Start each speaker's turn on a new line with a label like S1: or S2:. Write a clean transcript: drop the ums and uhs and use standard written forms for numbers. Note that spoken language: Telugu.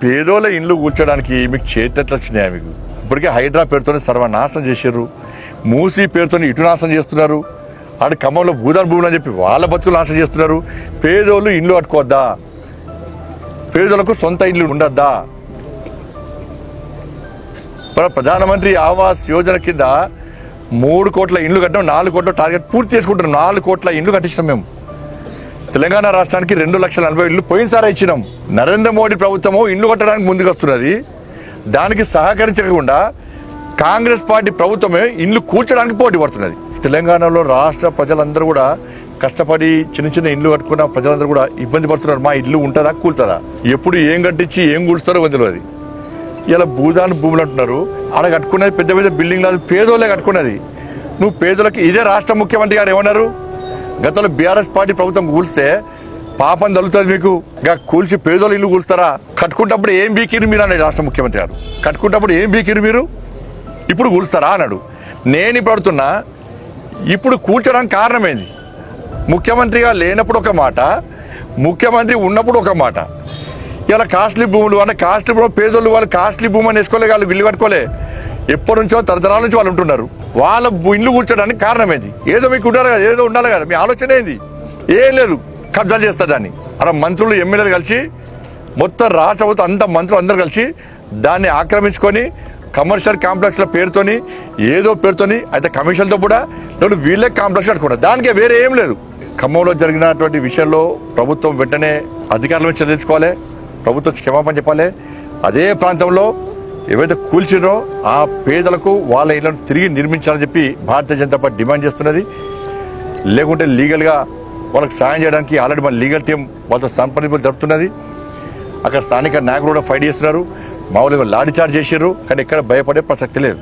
S1: పేదోళ్ళ ఇండ్లు కూర్చోడానికి మీకు చేతట్లు వచ్చినాయా? మీకు ఇప్పటికే హైడ్రా పేరుతోనే సర్వనాశనం చేశారు, మూసీ పేరుతో ఇటు నాశనం చేస్తున్నారు, ఆడ ఖమ్మంలో భూదాన్ భూములు అని చెప్పి వాళ్ళ బతుకులు నాశనం చేస్తున్నారు. పేదోళ్ళు ఇండ్లు కట్టుకోవద్దా? పేదోళ్ళకు సొంత ఇండ్లు ఉండద్దా? ప్రధానమంత్రి ఆవాస్ యోజన కింద 3 కోట్ల ఇండ్లు కట్టాం, 4 కోట్ల టార్గెట్ పూర్తి చేసుకుంటున్నాం. 4 కోట్ల ఇండ్లు కట్టించాం మేము. తెలంగాణ రాష్ట్రానికి 2,40,000 ఇళ్ళు పోయినసారి ఇచ్చినాం. నరేంద్ర మోడీ ప్రభుత్వము ఇండ్లు కట్టడానికి ముందుకు వస్తున్నది. దానికి సహకరించకుండా కాంగ్రెస్ పార్టీ ప్రభుత్వమే ఇండ్లు కూర్చడానికి పోటీ పడుతున్నది. తెలంగాణలో రాష్ట్ర ప్రజలందరూ కూడా కష్టపడి చిన్న చిన్న ఇండ్లు కట్టుకున్న ప్రజలందరూ కూడా ఇబ్బంది పడుతున్నారు. మా ఇల్లు ఉంటుందా కూలుతుందా, ఎప్పుడు ఏం కట్టించి ఏం కూల్స్తారో తెలియదు. ఇలా భూదాన్ భూములు అంటున్నారు, ఆడ కట్టుకున్నది పెద్ద పెద్ద బిల్డింగ్ లేదు, పేదోళ్ళే కట్టుకున్నది. నువ్వు పేదోళ్ళకి ఇదే రాష్ట్ర ముఖ్యమంత్రి గారు ఏమన్నారు? గతంలో బీఆర్ఎస్ పార్టీ ప్రభుత్వం కూల్స్తే పాపం తగులుతుంది మీకు, ఇంకా కూల్చి పేదోళ్ళు ఇల్లు కూల్స్తారా? కట్టుకుంటప్పుడు ఏం బీకిరు మీరు అన్నాడు రాష్ట్ర ముఖ్యమంత్రి గారు. కట్టుకుంటప్పుడు ఏం బీకిరు మీరు, ఇప్పుడు కూల్స్తారా అన్నాడు. నేను ఇప్పుడు అడుగుతున్నా, ఇప్పుడు కూల్చడానికి కారణమేంది? ముఖ్యమంత్రిగా లేనప్పుడు ఒక మాట, ముఖ్యమంత్రి ఉన్నప్పుడు ఒక మాట. ఇలా కాస్ట్లీ భూములు అంటే కాస్ట్లీ భూములు పేదోళ్ళు వాళ్ళు కాస్ట్లీ భూమి అని వేసుకోలే, వాళ్ళు ఇల్లు కట్టుకోలే. ఎప్పటి నుంచో తరతరాల నుంచి వాళ్ళు ఉంటున్నారు. వాళ్ళ ఇల్లు కూర్చోడానికి కారణమేంది? ఏదో మీకు ఉండాలి కదా, ఏదో ఉండాలి కదా. మీ ఆలోచన ఏంది? ఏం లేదు, కబ్జాలు చేస్తా దాన్ని. అలా మంత్రులు ఎమ్మెల్యేలు కలిసి మొత్తం రాష్ట్ర ప్రభుత్వం అంత మంత్రులు అందరూ కలిసి దాన్ని ఆక్రమించుకొని కమర్షియల్ కాంప్లెక్స్ల పేరుతోని ఏదో పేరుతోని అయితే కమిషన్తో కూడా వీళ్ళే కాంప్లెక్స్ కట్టుకుంటారు. దానికే వేరే ఏం లేదు. ఖమ్మంలో జరిగినటువంటి విషయంలో ప్రభుత్వం వెంటనే అధికారుల నుంచి తెలుసుకోవాలి, ప్రభుత్వం క్షమాపణ చెప్పాలి. అదే ప్రాంతంలో ఏవైతే కూల్చినో ఆ పేదలకు వాళ్ళ ఇళ్లను తిరిగి నిర్మించాలని చెప్పి భారతీయ జనతా పార్టీ డిమాండ్ చేస్తున్నది. లేకుంటే లీగల్గా వాళ్ళకి సాయం చేయడానికి ఆల్రెడీ మన లీగల్ టీం వాళ్ళతో సంప్రదింపులు జరుపుతున్నది. అక్కడ స్థానిక నాయకులు కూడా ఫైట్ చేస్తున్నారు. మామూలుగా లాఠీ చార్జ్ చేసారు, కానీ ఎక్కడ భయపడే ప్రసక్తి లేదు.